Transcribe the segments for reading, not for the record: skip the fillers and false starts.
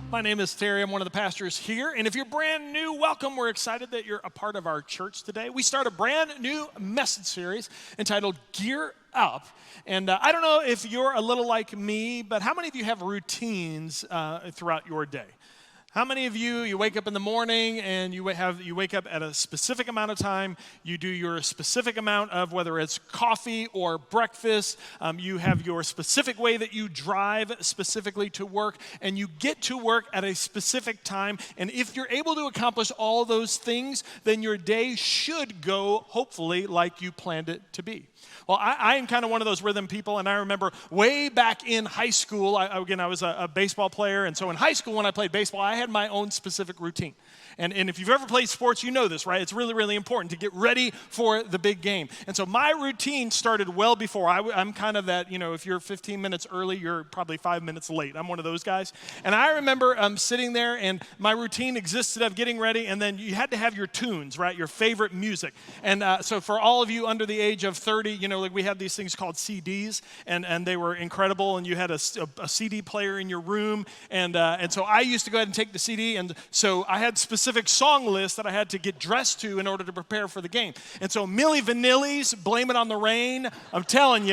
My name is Terry. I'm one of the pastors here. And if you're brand new, welcome. We're excited that you're a part of our church today. We start a brand new message series entitled Gear Up. And I don't know if you're a little like me, but how many of you have routines throughout your day? How many of you wake up in the morning and you wake up at a specific amount of time, you do your specific amount of whether it's coffee or breakfast, you have your specific way that you drive specifically to work, and you get to work at a specific time, and if you're able to accomplish all those things, then your day should go, hopefully, like you planned it to be. Well, I am kind of one of those rhythm people, and I remember way back in high school, I was a baseball player, and so in high school when I played baseball, I had my own specific routine. And if you've ever played sports, you know this, right? It's really, really important to get ready for the big game. And so my routine started well before. I'm kind of that, if you're 15 minutes early, you're probably 5 minutes late. I'm one of those guys. And I remember sitting there, and my routine existed of getting ready, and then you had to have your tunes, right? Your favorite music. And so for all of you under the age of 30, like we had these things called CDs, and they were incredible, and you had a CD player in your room. And so I used to go ahead and take the CD, and so I had specific song lists that I had to get dressed to in order to prepare for the game. And so Milli Vanilli's Blame It on the Rain, I'm telling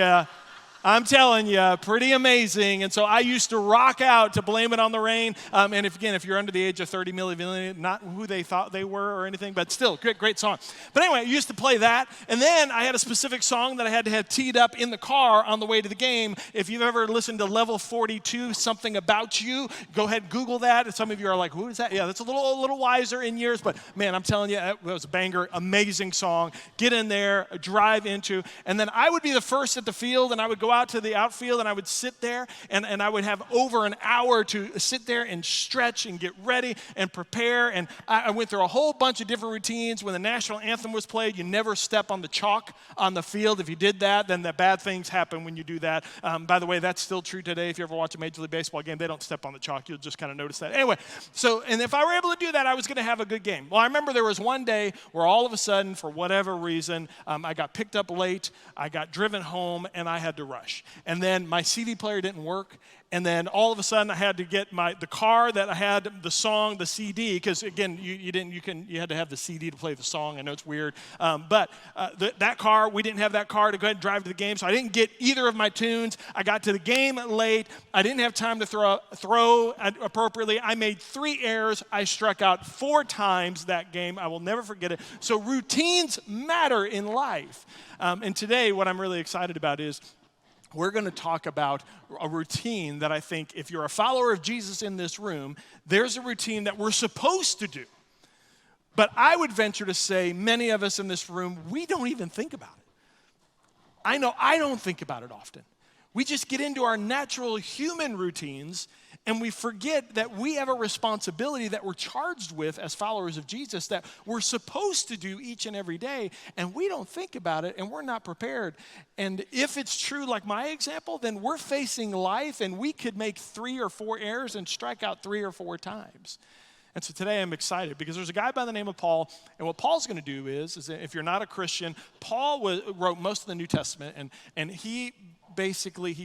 you, pretty amazing. And so I used to rock out to Blame It on the Rain. And if you're under the age of 30, Milli Vanilli, not who they thought they were or anything, but still, great song. But anyway, I used to play that. And then I had a specific song that I had to have teed up in the car on the way to the game. If you've ever listened to Level 42, Something About You, go ahead and Google that. And some of you are like, who is that? Yeah, that's a little wiser in years. But man, I'm telling you, it was a banger, amazing song. Get in there, drive into. And then I would be the first at the field, and I would go out to the outfield, and I would sit there, and I would have over an hour to sit there and stretch and get ready and prepare. And I went through a whole bunch of different routines. When the national anthem was played, you never step on the chalk on the field. If you did that, then the bad things happen when you do that. By the way, that's still true today. If you ever watch a Major League Baseball game, they don't step on the chalk. You'll just kind of notice that. Anyway, and if I were able to do that, I was going to have a good game. Well, I remember there was one day where all of a sudden, for whatever reason, I got picked up late, I got driven home, and I had to rush. And then my CD player didn't work. And then all of a sudden I had to get the car that I had the song, the CD, because again, you had to have the CD to play the song. I know it's weird. But that car, we didn't have that car to go ahead and drive to the game. So I didn't get either of my tunes. I got to the game late. I didn't have time to throw appropriately. I made 3 errors. I struck out 4 times that game. I will never forget it. So routines matter in life. And today what I'm really excited about is we're going to talk about a routine that I think if you're a follower of Jesus in this room, there's a routine that we're supposed to do. But I would venture to say many of us in this room, we don't even think about it. I know I don't think about it often. We just get into our natural human routines, and we forget that we have a responsibility that we're charged with as followers of Jesus that we're supposed to do each and every day, and we don't think about it, and we're not prepared. And if it's true, like my example, then we're facing life, and we could make 3 or 4 errors and strike out 3 or 4 times. And so today I'm excited because there's a guy by the name of Paul, and what Paul's going to do is if you're not a Christian, Paul wrote most of the New Testament, and he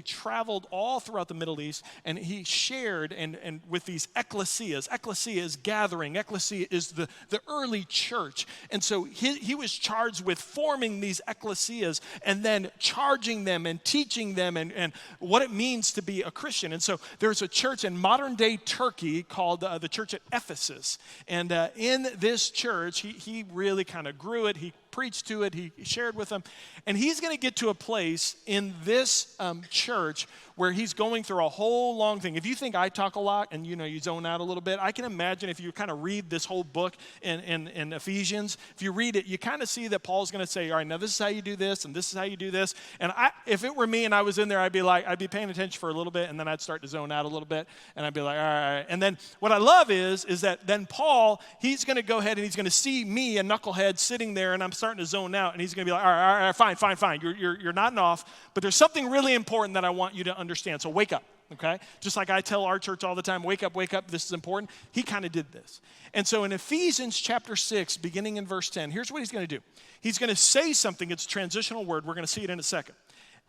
traveled all throughout the Middle East, and he shared and with these ecclesias. Ecclesia is gathering. Ecclesia is the early church. And so he was charged with forming these ecclesias and then charging them and teaching them and what it means to be a Christian. And so there's a church in modern-day Turkey called the church at Ephesus. And in this church, he really kind of grew it. He preached to it, he shared with them, and he's going to get to a place in this church where he's going through a whole long thing. If you think I talk a lot and you zone out a little bit, I can imagine if you kind of read this whole book in Ephesians, if you read it, you kind of see that Paul's going to say, all right, now this is how you do this, and this is how you do this. And if it were me and I was in there, I'd be paying attention for a little bit, and then I'd start to zone out a little bit, and I'd be like, all right. And then what I love is that then Paul, he's going to go ahead and he's going to see me, a knucklehead, sitting there, and I'm starting to zone out, and he's going to be like, all right, fine. You're nodding off, but there's something really important that I want you to understand. So wake up, okay? Just like I tell our church all the time, wake up, this is important. He kind of did this. And so in Ephesians chapter 6, beginning in verse 10, here's what he's going to do. He's going to say something. It's a transitional word. We're going to see it in a second.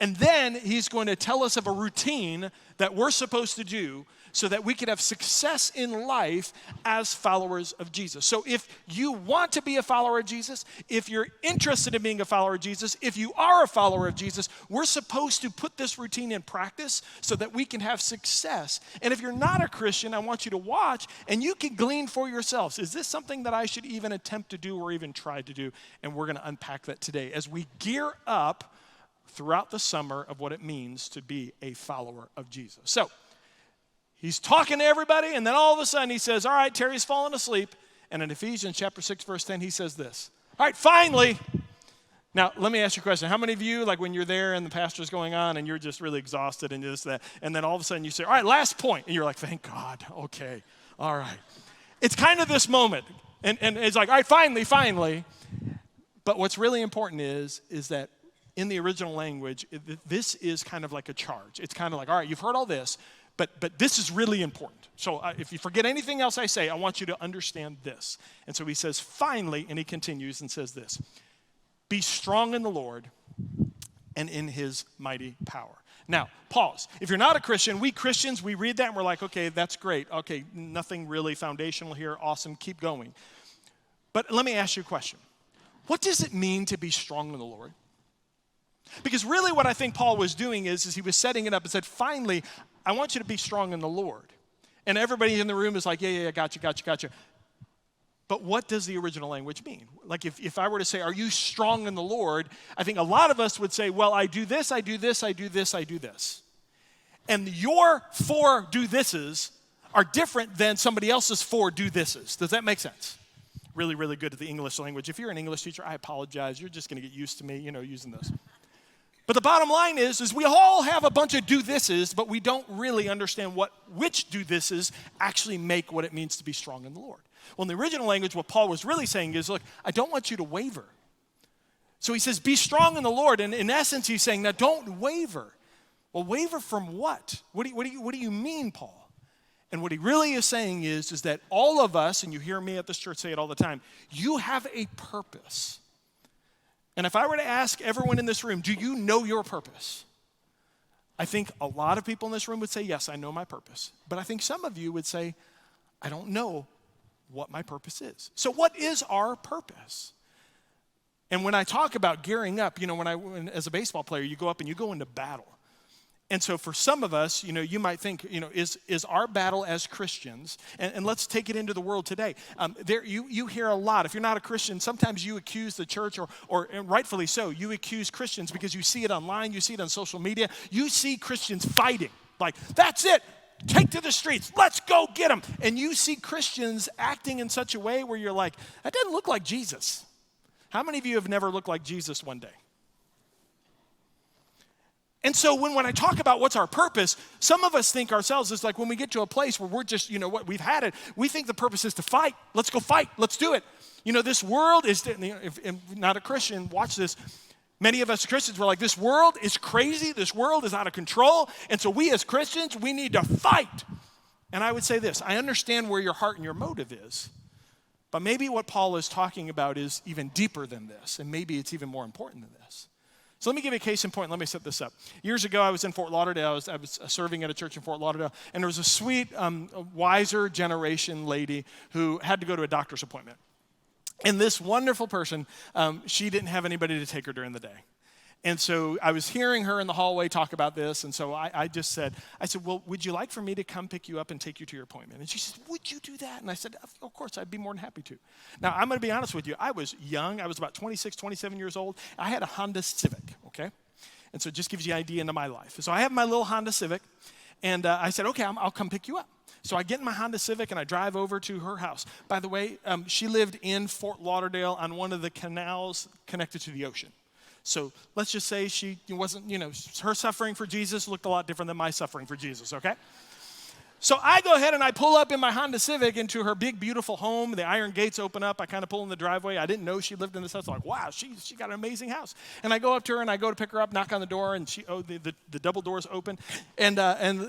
And then he's going to tell us of a routine that we're supposed to do so that we can have success in life as followers of Jesus. So if you want to be a follower of Jesus, if you're interested in being a follower of Jesus, if you are a follower of Jesus, we're supposed to put this routine in practice so that we can have success. And if you're not a Christian, I want you to watch and you can glean for yourselves. Is this something that I should even attempt to do or even try to do? And we're going to unpack that today as we gear up throughout the summer of what it means to be a follower of Jesus. So, he's talking to everybody, and then all of a sudden he says, all right, Terry's fallen asleep. And in Ephesians chapter 6, verse 10, he says this. All right, finally. Now, let me ask you a question. How many of you, like when you're there and the pastor's going on and you're just really exhausted and just that, and then all of a sudden you say, all right, last point. And you're like, thank God, okay, all right. It's kind of this moment. And it's like, all right, finally. But what's really important is that in the original language, this is kind of like a charge. It's kind of like, all right, you've heard all this, but this is really important. So if you forget anything else I say, I want you to understand this. And so he says, finally, and he continues and says this, be strong in the Lord and in his mighty power. Now, pause. If you're not a Christian, we Christians, we read that and we're like, okay, that's great. Okay, nothing really foundational here. Awesome, keep going. But let me ask you a question. What does it mean to be strong in the Lord? Because really what I think Paul was doing is he was setting it up and said, finally, I want you to be strong in the Lord. And everybody in the room is like, yeah, gotcha. But what does the original language mean? Like if I were to say, are you strong in the Lord? I think a lot of us would say, well, I do this, I do this, I do this, I do this. And your 4 do thises are different than somebody else's 4 do thises. Does that make sense? Really, really good at the English language. If you're an English teacher, I apologize. You're just going to get used to me, using this. But the bottom line is we all have a bunch of do thises, but we don't really understand which do thises actually make what it means to be strong in the Lord. Well, in the original language, what Paul was really saying is, look, I don't want you to waver. So he says, be strong in the Lord. And in essence, he's saying, now don't waver. Well, waver from what? What do you mean, Paul? And what he really is saying is that all of us, and you hear me at this church say it all the time, you have a purpose. And if I were to ask everyone in this room, do you know your purpose? I think a lot of people in this room would say, yes, I know my purpose. But I think some of you would say, I don't know what my purpose is. So what is our purpose? And when I talk about gearing up, when as a baseball player, you go up and you go into battle. And so for some of us, you might think, is our battle as Christians, and let's take it into the world today. You hear a lot, if you're not a Christian, sometimes you accuse the church, or rightfully so, you accuse Christians because you see it online, you see it on social media, you see Christians fighting. Like, that's it, take to the streets, let's go get them. And you see Christians acting in such a way where you're like, that doesn't look like Jesus. How many of you have never looked like Jesus one day? And so when I talk about what's our purpose, some of us think ourselves is like when we get to a place where we're just, we've had it, we think the purpose is to fight. Let's go fight. Let's do it. This world is, if not a Christian, watch this. Many of us Christians were like, this world is crazy. This world is out of control. And so we as Christians, we need to fight. And I would say this, I understand where your heart and your motive is. But maybe what Paul is talking about is even deeper than this. And maybe it's even more important than this. So let me give you a case in point. Let me set this up. Years ago, I was in Fort Lauderdale. I was serving at a church in Fort Lauderdale. And there was a sweet, wiser generation lady who had to go to a doctor's appointment. And this wonderful person, she didn't have anybody to take her during the day. And so I was hearing her in the hallway talk about this. And so I said, well, would you like for me to come pick you up and take you to your appointment? And she said, would you do that? And I said, of course, I'd be more than happy to. Now, I'm going to be honest with you. I was young. I was about 26, 27 years old. I had a Honda Civic, okay? And so it just gives you an idea into my life. So I have my little Honda Civic. And I said, okay, I'll come pick you up. So I get in my Honda Civic and I drive over to her house. By the way, she lived in Fort Lauderdale on one of the canals connected to the ocean. So let's just say she wasn't, her suffering for Jesus looked a lot different than my suffering for Jesus, okay? So I go ahead and I pull up in my Honda Civic into her big, beautiful home. The iron gates open up. I kind of pull in the driveway. I didn't know she lived in this house. I'm like, wow, she got an amazing house. And I go up to her and I go to pick her up, knock on the door, and the double doors open. And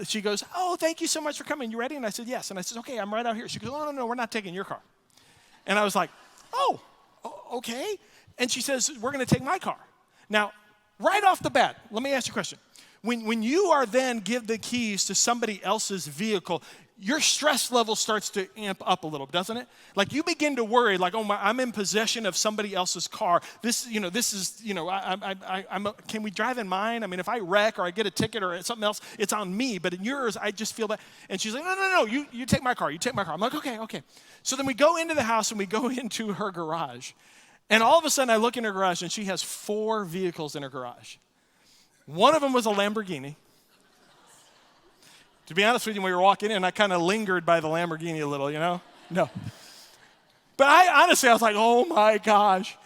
she goes, oh, thank you so much for coming. You ready? And I said, yes. And I said, okay, I'm right out here. She goes, oh, no, we're not taking your car. And I was like, oh, okay. And she says, we're going to take my car. Now, right off the bat, let me ask you a question. When you are then give the keys to somebody else's vehicle, your stress level starts to amp up a little, doesn't it? Like you begin to worry, like, oh my, I'm in possession of somebody else's car. This is, can we drive in mine? I mean, if I wreck or I get a ticket or something else, it's on me. But in yours, I just feel that. And she's like, no, you take my car. You take my car. I'm like, okay. So then we go into the house and we go into her garage. And all of a sudden, I look in her garage and she has 4 vehicles in her garage. One of them was a Lamborghini. To be honest with you, when we were walking in, I kind of lingered by the Lamborghini a little, No. But I was like, oh my gosh.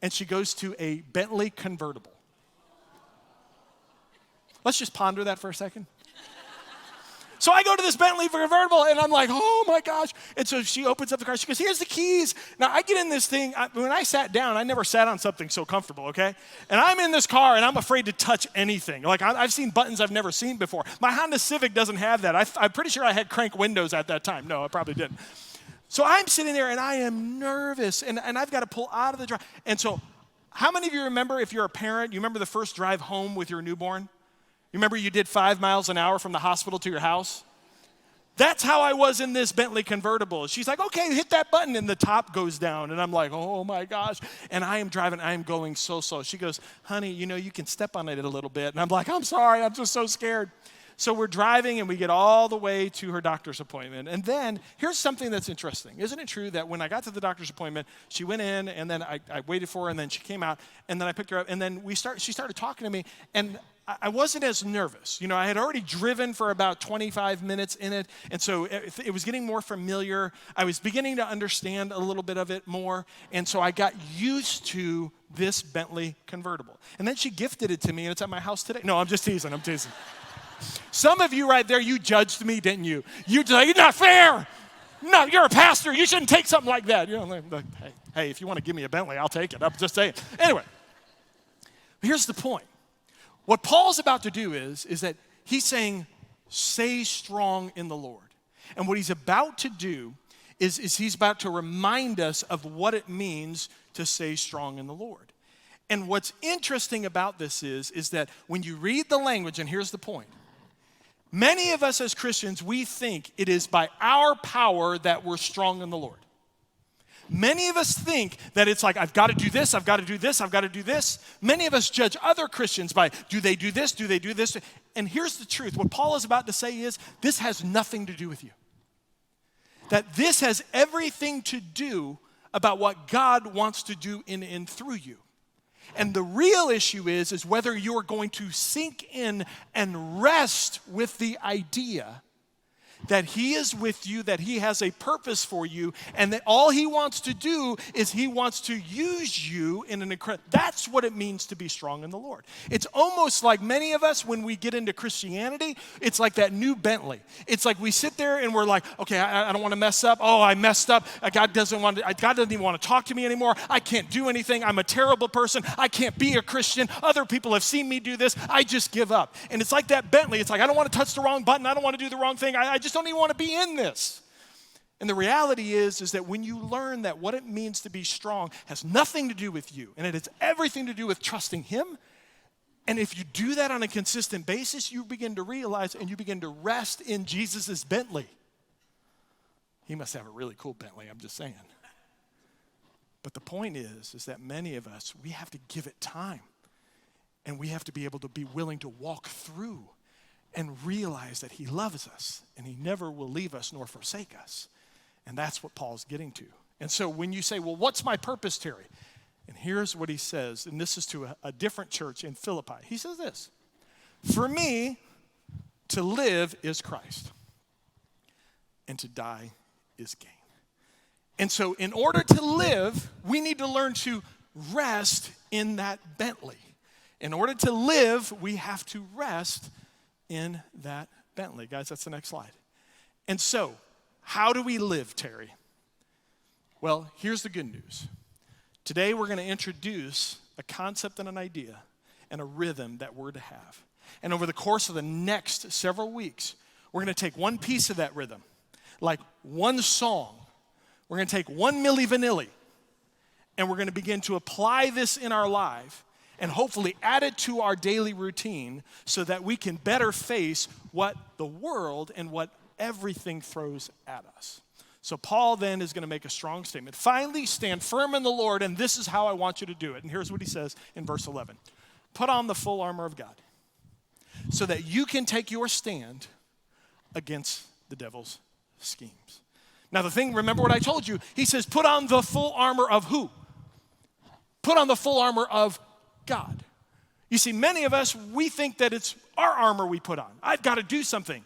And she goes to a Bentley convertible. Let's just ponder that for a second. So I go to this Bentley convertible, and I'm like, oh, my gosh. And so she opens up the car. She goes, here's the keys. Now, I get in this thing. When I sat down, I never sat on something so comfortable, okay? And I'm in this car, and I'm afraid to touch anything. Like, I've seen buttons I've never seen before. My Honda Civic doesn't have that. I'm pretty sure I had crank windows at that time. No, I probably didn't. So I'm sitting there, and I am nervous, and I've got to pull out of the drive. And so how many of you remember, if you're a parent, you remember the first drive home with your newborn? You remember you did 5 miles an hour from the hospital to your house? That's how I was in this Bentley convertible. She's like, okay, hit that button, and the top goes down. And I'm like, oh my gosh. And I am driving, I am going so slow. She goes, honey, you can step on it a little bit. And I'm like, I'm sorry, I'm just so scared. So we're driving, and we get all the way to her doctor's appointment. And then here's something that's interesting. Isn't it true that when I got to the doctor's appointment, she went in, and then I waited for her, and then she came out, and then I picked her up, and then she started talking to me, and I wasn't as nervous. I had already driven for about 25 minutes in it, and so it was getting more familiar. I was beginning to understand a little bit of it more, and so I got used to this Bentley convertible. And then she gifted it to me, and it's at my house today. No, I'm just teasing. Some of you right there, you judged me, didn't you? You're like, it's not fair. No, you're a pastor. You shouldn't take something like that. Like, hey, if you want to give me a Bentley, I'll take it. I'm just saying. Anyway, here's the point. What Paul's about to do is that he's saying, stay strong in the Lord. And what he's about to do is he's about to remind us of what it means to stay strong in the Lord. And what's interesting about this is that when you read the language, and here's the point, many of us as Christians, we think it is by our power that we're strong in the Lord. Many of us think that it's like, I've got to do this, I've got to do this, I've got to do this. Many of us judge other Christians by, do they do this, do they do this? And here's the truth. What Paul is about to say is, this has nothing to do with you. That this has everything to do about what God wants to do in and through you. And the real issue is whether you're going to sink in and rest with the idea that he is with you, that he has a purpose for you, and that all he wants to do is he wants to use you in an incredible. That's what it means to be strong in the Lord. It's almost like many of us, when we get into Christianity, it's like that new Bentley. It's like we sit there and we're like, okay, I don't want to mess up. Oh, I messed up. God doesn't even want to talk to me anymore. I can't do anything. I'm a terrible person. I can't be a Christian. Other people have seen me do this. I just give up. And it's like that Bentley. It's like, I don't want to touch the wrong button. I don't want to do the wrong thing. I just don't even want to be in this. And the reality is that when you learn that what it means to be strong has nothing to do with you, and it has everything to do with trusting him, and if you do that on a consistent basis, you begin to realize and you begin to rest in Jesus' Bentley. He must have a really cool Bentley, I'm just saying. But the point is that many of us, we have to give it time. And we have to be able to be willing to walk through and realize that he loves us and he never will leave us nor forsake us. And that's what Paul's getting to. And so when you say, well, what's my purpose, Terry? And here's what he says, and this is to a different church in Philippi. He says this, for me, to live is Christ, and to die is gain. And so in order to live, we need to learn to rest in that Bentley. In order to live, we have to rest in that Bentley. Guys, that's the next slide. And so, how do we live, Terry? Well, here's the good news. Today, we're going to introduce a concept and an idea and a rhythm that we're to have. And over the course of the next several weeks, we're going to take one piece of that rhythm, like one song. We're going to take one Milli Vanilli, and we're going to begin to apply this in our life. and hopefully add it to our daily routine so that we can better face what the world and what everything throws at us. So Paul then is going to make a strong statement. Finally, stand firm in the Lord, and this is how I want you to do it. And here's what he says in verse 11. Put on the full armor of God so that you can take your stand against the devil's schemes. Now the thing, remember what I told you, he says put on the full armor of who? Put on the full armor of God. You see, many of us, we think that it's our armor we put on. I've got to do something.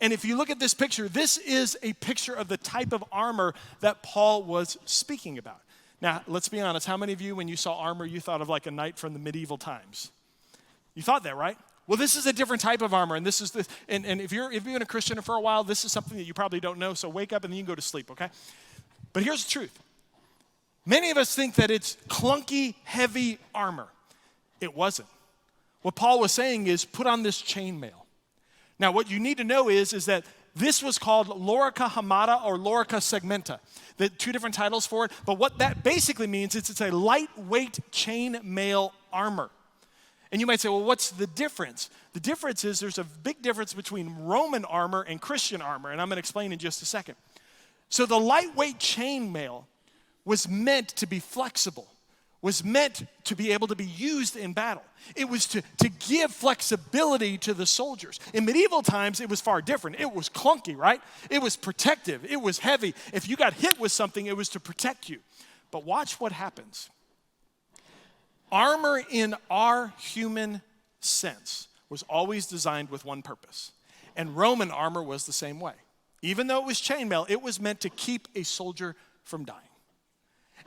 And if you look at this picture, this is a picture of the type of armor that Paul was speaking about. Now, let's be honest. How many of you, when you saw armor, you thought of like a knight from the medieval times? You thought that, right? Well, this is a different type of armor, and this is and if you've been a Christian for a while, this is something that you probably don't know, so wake up and then you can go to sleep, okay? But here's the truth. Many of us think that it's clunky, heavy armor. It wasn't. What Paul was saying is put on this chainmail. Now, what you need to know is that this was called Lorica Hamata or Lorica Segmenta. The two different titles for it, but what that basically means is it's a lightweight chainmail armor. And you might say, well, what's the difference? The difference is there's a big difference between Roman armor and Christian armor, and I'm going to explain in just a second. So the lightweight chainmail was meant to be flexible, was meant to be able to be used in battle. It was to give flexibility to the soldiers. In medieval times, it was far different. It was clunky, right? It was protective. It was heavy. If you got hit with something, it was to protect you. But watch what happens. Armor in our human sense was always designed with one purpose. And Roman armor was the same way. Even though it was chainmail, it was meant to keep a soldier from dying.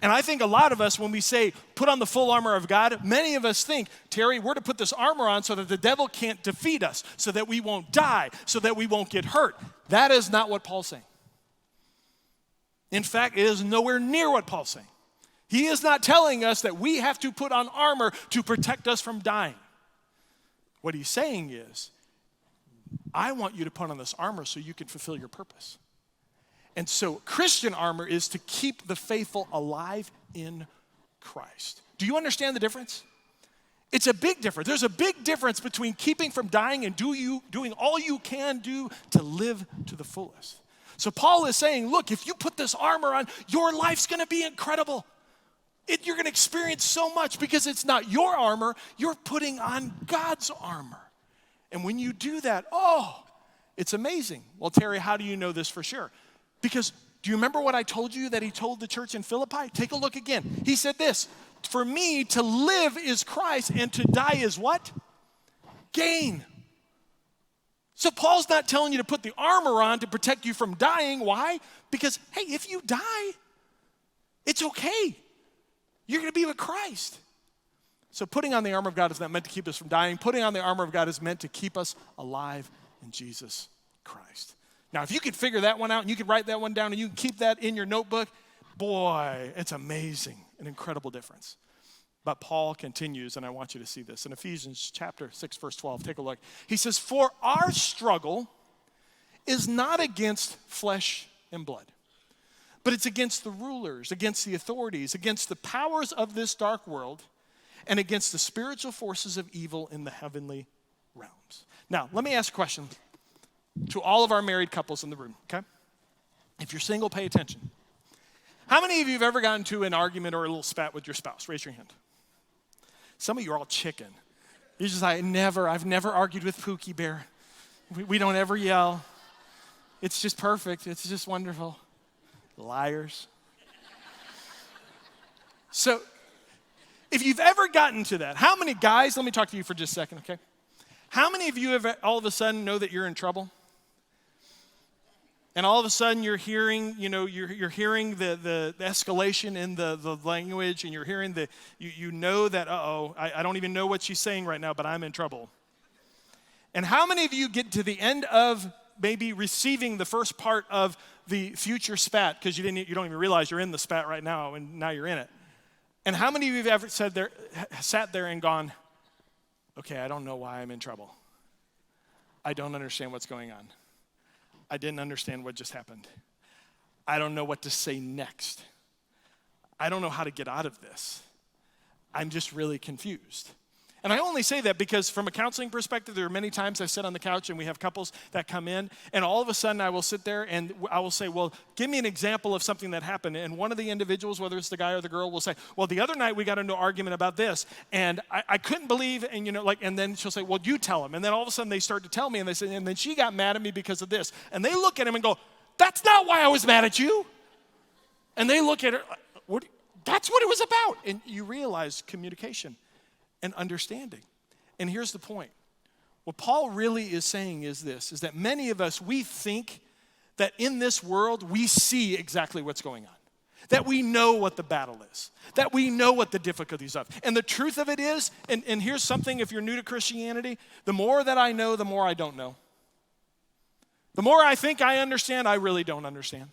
And I think a lot of us, when we say, put on the full armor of God, many of us think, Terry, we're to put this armor on so that the devil can't defeat us, so that we won't die, so that we won't get hurt. That is not what Paul's saying. In fact, it is nowhere near what Paul's saying. He is not telling us that we have to put on armor to protect us from dying. What he's saying is, I want you to put on this armor so you can fulfill your purpose. And so Christian armor is to keep the faithful alive in Christ. Do you understand the difference? It's a big difference. There's a big difference between keeping from dying and doing all you can do to live to the fullest. So Paul is saying, look, if you put this armor on, your life's going to be incredible. You're going to experience so much because it's not your armor. You're putting on God's armor. And when you do that, it's amazing. Well, Terry, how do you know this for sure? Because do you remember what I told you that he told the church in Philippi? Take a look again. He said this, for me to live is Christ and to die is what? Gain. So Paul's not telling you to put the armor on to protect you from dying. Why? Because, hey, if you die, it's okay. You're going to be with Christ. So putting on the armor of God is not meant to keep us from dying. Putting on the armor of God is meant to keep us alive in Jesus Christ. Now, if you could figure that one out and you could write that one down and you can keep that in your notebook, boy, it's amazing, an incredible difference. But Paul continues, and I want you to see this. In Ephesians chapter 6, verse 12, take a look. He says, for our struggle is not against flesh and blood, but it's against the rulers, against the authorities, against the powers of this dark world, and against the spiritual forces of evil in the heavenly realms. Now, let me ask a question to all of our married couples in the room, okay? If you're single, pay attention. How many of you have ever gotten into an argument or a little spat with your spouse? Raise your hand. Some of you are all chicken. You're just like, I've never argued with Pookie Bear. We don't ever yell. It's just perfect. It's just wonderful. Liars. So, if you've ever gotten to that, how many guys, let me talk to you for just a second, okay? How many of you have all of a sudden know that you're in trouble? And all of a sudden you're hearing, you're hearing the escalation in the language, and you're hearing you know that, I don't even know what she's saying right now, but I'm in trouble. And how many of you get to the end of maybe receiving the first part of the future spat, because you don't even realize you're in the spat right now, and now you're in it. And how many of you have ever sat there and gone, okay, I don't know why I'm in trouble. I don't understand what's going on. I didn't understand what just happened. I don't know what to say next. I don't know how to get out of this. I'm just really confused. And I only say that because from a counseling perspective, there are many times I sit on the couch and we have couples that come in, and all of a sudden I will sit there and I will say, well, give me an example of something that happened. And one of the individuals, whether it's the guy or the girl, will say, well, the other night we got into an argument about this, and I couldn't believe, and and then she'll say, well, you tell him. And then all of a sudden they start to tell me, and they say, and then she got mad at me because of this. And they look at him and go, that's not why I was mad at you. And they look at her, that's what it was about. And you realize communication and understanding. And here's the point. What Paul really is saying is this, is that many of us, we think that in this world, we see exactly what's going on. That we know what the battle is. That we know what the difficulties are. And the truth of it is, and here's something if you're new to Christianity, the more that I know, the more I don't know. The more I think I understand, I really don't understand.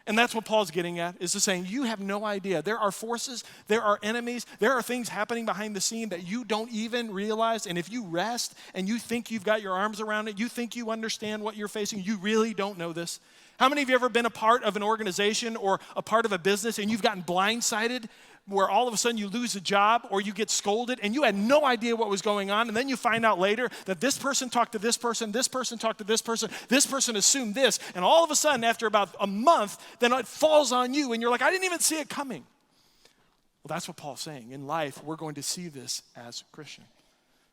And that's what Paul's getting at, is to saying, you have no idea. There are forces, there are enemies, there are things happening behind the scene that you don't even realize. And if you rest and you think you've got your arms around it, you think you understand what you're facing, you really don't know this. How many of you ever been a part of an organization or a part of a business and you've gotten blindsided where all of a sudden you lose a job or you get scolded and you had no idea what was going on, and then you find out later that this person talked to this person talked to this person assumed this, and all of a sudden after about a month, then it falls on you and you're like, I didn't even see it coming. Well, that's what Paul's saying. In life, we're going to see this as a Christian.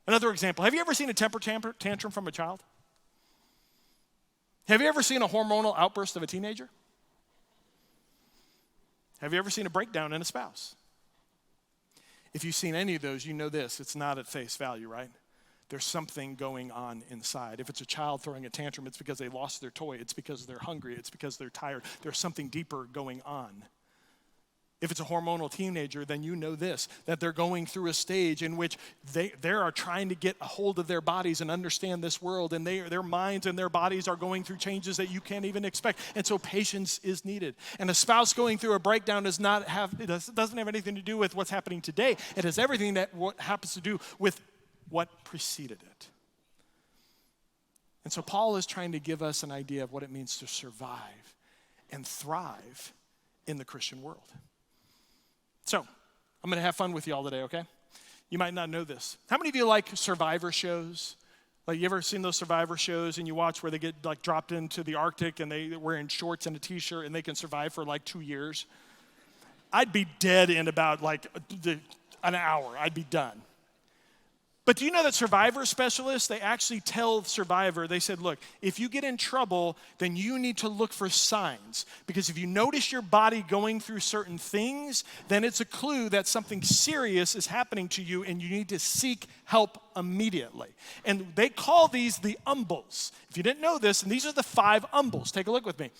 Another example, have you ever seen a temper tantrum from a child? Have you ever seen a hormonal outburst of a teenager? Have you ever seen a breakdown in a spouse? If you've seen any of those, you know this. It's not at face value, right? There's something going on inside. If it's a child throwing a tantrum, it's because they lost their toy. It's because they're hungry. It's because they're tired. There's something deeper going on. If it's a hormonal teenager, then you know this, that they're going through a stage in which they are trying to get a hold of their bodies and understand this world, and their minds and their bodies are going through changes that you can't even expect, and so patience is needed. And a spouse going through a breakdown doesn't have anything to do with what's happening today. It has everything that what happens to do with what preceded it. And so Paul is trying to give us an idea of what it means to survive and thrive in the Christian world. So, I'm going to have fun with you all today, okay? You might not know this. How many of you like survivor shows? Like, you ever seen those survivor shows and you watch where they get like dropped into the Arctic and they're wearing shorts and a t-shirt and they can survive for like 2 years? I'd be dead in about like an hour. I'd be done. But do you know that survivor specialists, they actually tell survivor, they said, look, if you get in trouble, then you need to look for signs. Because if you notice your body going through certain things, then it's a clue that something serious is happening to you and you need to seek help immediately. And they call these the umbles. If you didn't know this, and these are the 5 umbles. Take a look with me.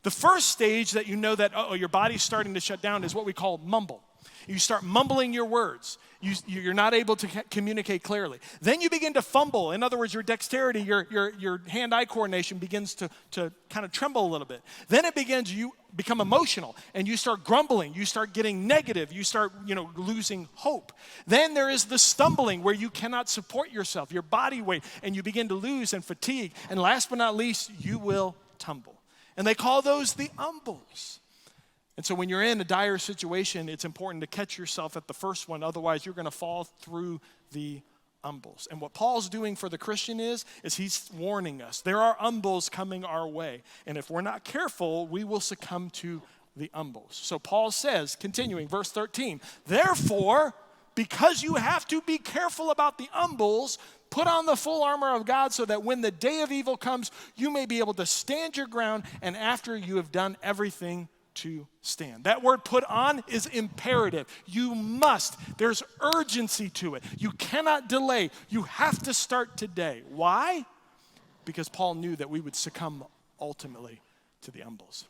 The first stage that you know that, your body's starting to shut down is what we call mumble. You start mumbling your words. You're not able to communicate clearly. Then you begin to fumble. In other words, your dexterity, your hand-eye coordination begins to kind of tremble a little bit. Then you become emotional, and you start grumbling. You start getting negative. You start, losing hope. Then there is the stumbling where you cannot support yourself, your body weight, and you begin to lose and fatigue. And last but not least, you will tumble. And they call those the umbles. And so when you're in a dire situation, it's important to catch yourself at the first one. Otherwise, you're going to fall through the umbles. And what Paul's doing for the Christian is he's warning us. There are umbles coming our way. And if we're not careful, we will succumb to the umbles. So Paul says, continuing, verse 13, therefore, because you have to be careful about the umbles, put on the full armor of God so that when the day of evil comes, you may be able to stand your ground, and after you have done everything to stand. That word put on is imperative. You must. There's urgency to it. You cannot delay. You have to start today. Why? Because Paul knew that we would succumb ultimately to the umbles.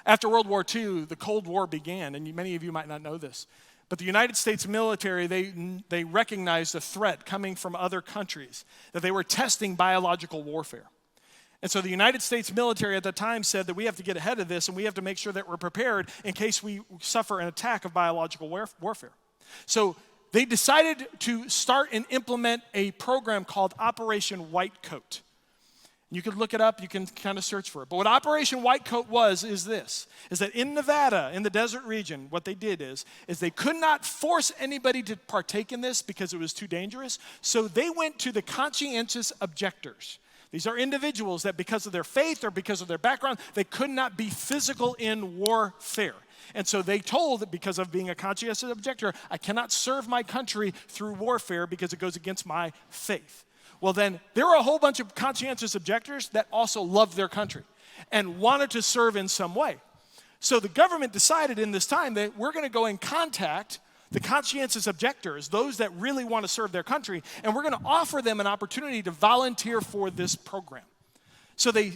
After World War II, the Cold War began, and many of you might not know this, but the United States military, they recognized a threat coming from other countries, that they were testing biological warfare. And so the United States military at the time said that we have to get ahead of this and we have to make sure that we're prepared in case we suffer an attack of biological warfare. So they decided to start and implement a program called Operation White Coat. You can look it up, you can kind of search for it. But what Operation White Coat is that in Nevada, in the desert region, what they did is they could not force anybody to partake in this because it was too dangerous. So they went to the conscientious objectors. These are individuals that because of their faith or because of their background, they could not be physical in warfare. And so they told that because of being a conscientious objector, I cannot serve my country through warfare because it goes against my faith. Well, then there were a whole bunch of conscientious objectors that also loved their country and wanted to serve in some way. So the government decided in this time that we're going to go and contact the conscientious objectors, those that really want to serve their country, and we're going to offer them an opportunity to volunteer for this program. So they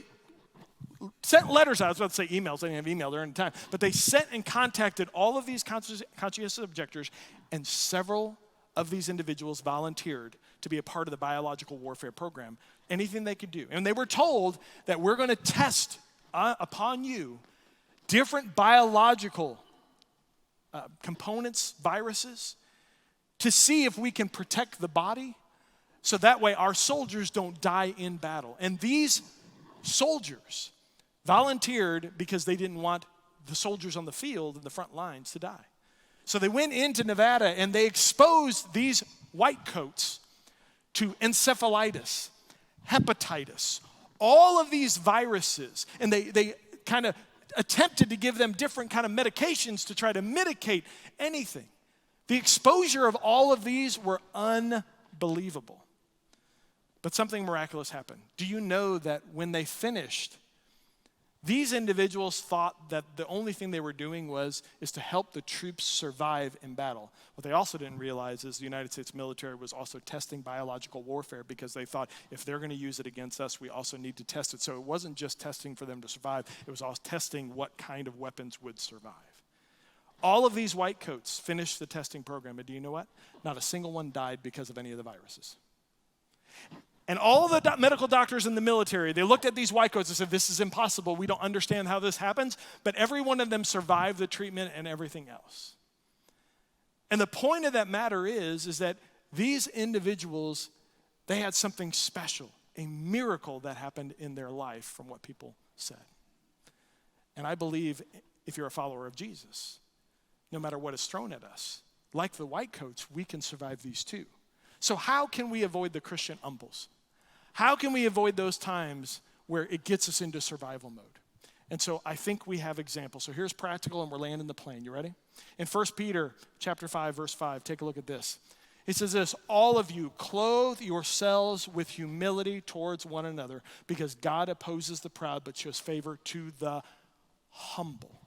sent letters out. I was about to say emails. They didn't have email during the time. But they sent and contacted all of these conscientious objectors, and several of these individuals volunteered to be a part of the biological warfare program, anything they could do. And they were told that we're going to test upon you different biological components, viruses, to see if we can protect the body so that way our soldiers don't die in battle. And these soldiers volunteered because they didn't want the soldiers on the field in the front lines to die. So they went into Nevada and they exposed these white coats to encephalitis, hepatitis, all of these viruses. And they kind of attempted to give them different kind of medications to try to mitigate anything. The exposure of all of these were unbelievable. But something miraculous happened. Do you know that when they finished, these individuals thought that the only thing they were doing is to help the troops survive in battle. What they also didn't realize is the United States military was also testing biological warfare because they thought if they're going to use it against us, we also need to test it. So it wasn't just testing for them to survive, it was also testing what kind of weapons would survive. All of these white coats finished the testing program, and do you know what? Not a single one died because of any of the viruses. And all of the medical doctors in the military, they looked at these white coats and said, this is impossible. We don't understand how this happens. But every one of them survived the treatment and everything else. And the point of that matter is that these individuals, they had something special, a miracle that happened in their life from what people said. And I believe if you're a follower of Jesus, no matter what is thrown at us, like the white coats, we can survive these too. So how can we avoid the Christian umbles? How can we avoid those times where it gets us into survival mode? And so I think we have examples. So here's practical, and we're landing the plane. You ready? In 1 Peter chapter 5, verse 5, take a look at this. It says this, all of you clothe yourselves with humility towards one another because God opposes the proud but shows favor to the humble.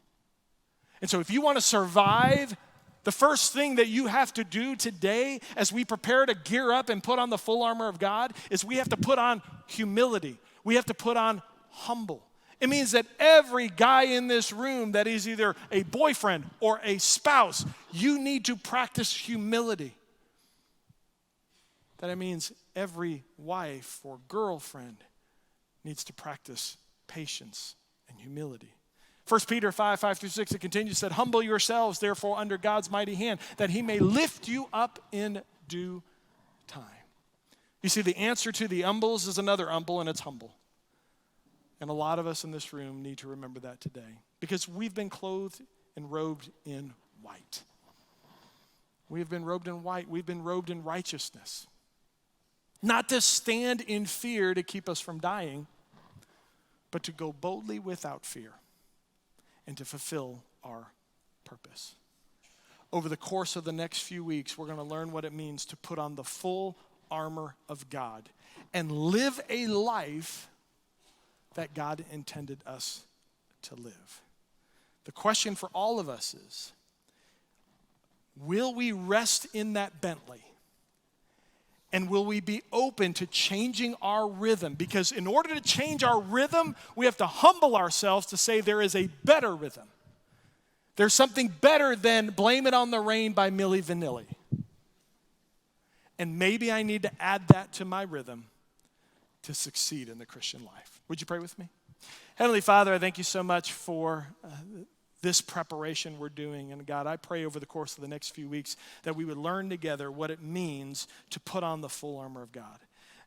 And so if you want to survive, the first thing that you have to do today as we prepare to gear up and put on the full armor of God is we have to put on humility. We have to put on humble. It means that every guy in this room that is either a boyfriend or a spouse, you need to practice humility. That means every wife or girlfriend needs to practice patience and humility. 1 Peter 5, 5-6, it continues, said, humble yourselves, therefore, under God's mighty hand, that he may lift you up in due time. You see, the answer to the umbles is another umble, and it's humble. And a lot of us in this room need to remember that today, because we've been clothed and robed in white. We have been robed in white. We've been robed in righteousness. Not to stand in fear to keep us from dying, but to go boldly without fear and to fulfill our purpose. Over the course of the next few weeks, we're going to learn what it means to put on the full armor of God and live a life that God intended us to live. The question for all of us is, will we rest in that Bentley? And will we be open to changing our rhythm? Because in order to change our rhythm, we have to humble ourselves to say there is a better rhythm. There's something better than Blame It on the Rain by Milli Vanilli. And maybe I need to add that to my rhythm to succeed in the Christian life. Would you pray with me? Heavenly Father, I thank you so much for this preparation we're doing. And God, I pray over the course of the next few weeks that we would learn together what it means to put on the full armor of God.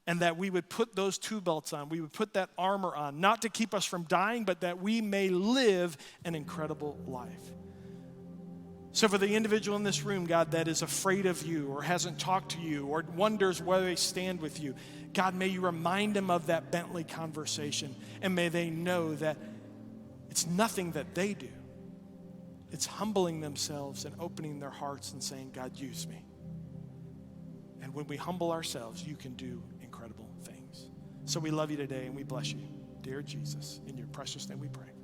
and that we would put those 2 belts on. We would put that armor on, not to keep us from dying, but that we may live an incredible life. So for the individual in this room, God, that is afraid of you or hasn't talked to you or wonders where they stand with you, God, may you remind them of that Bentley conversation, and may they know that it's nothing that they do. It's humbling themselves and opening their hearts and saying, God, use me. And when we humble ourselves, you can do incredible things. So we love you today and we bless you. Dear Jesus, in your precious name we pray.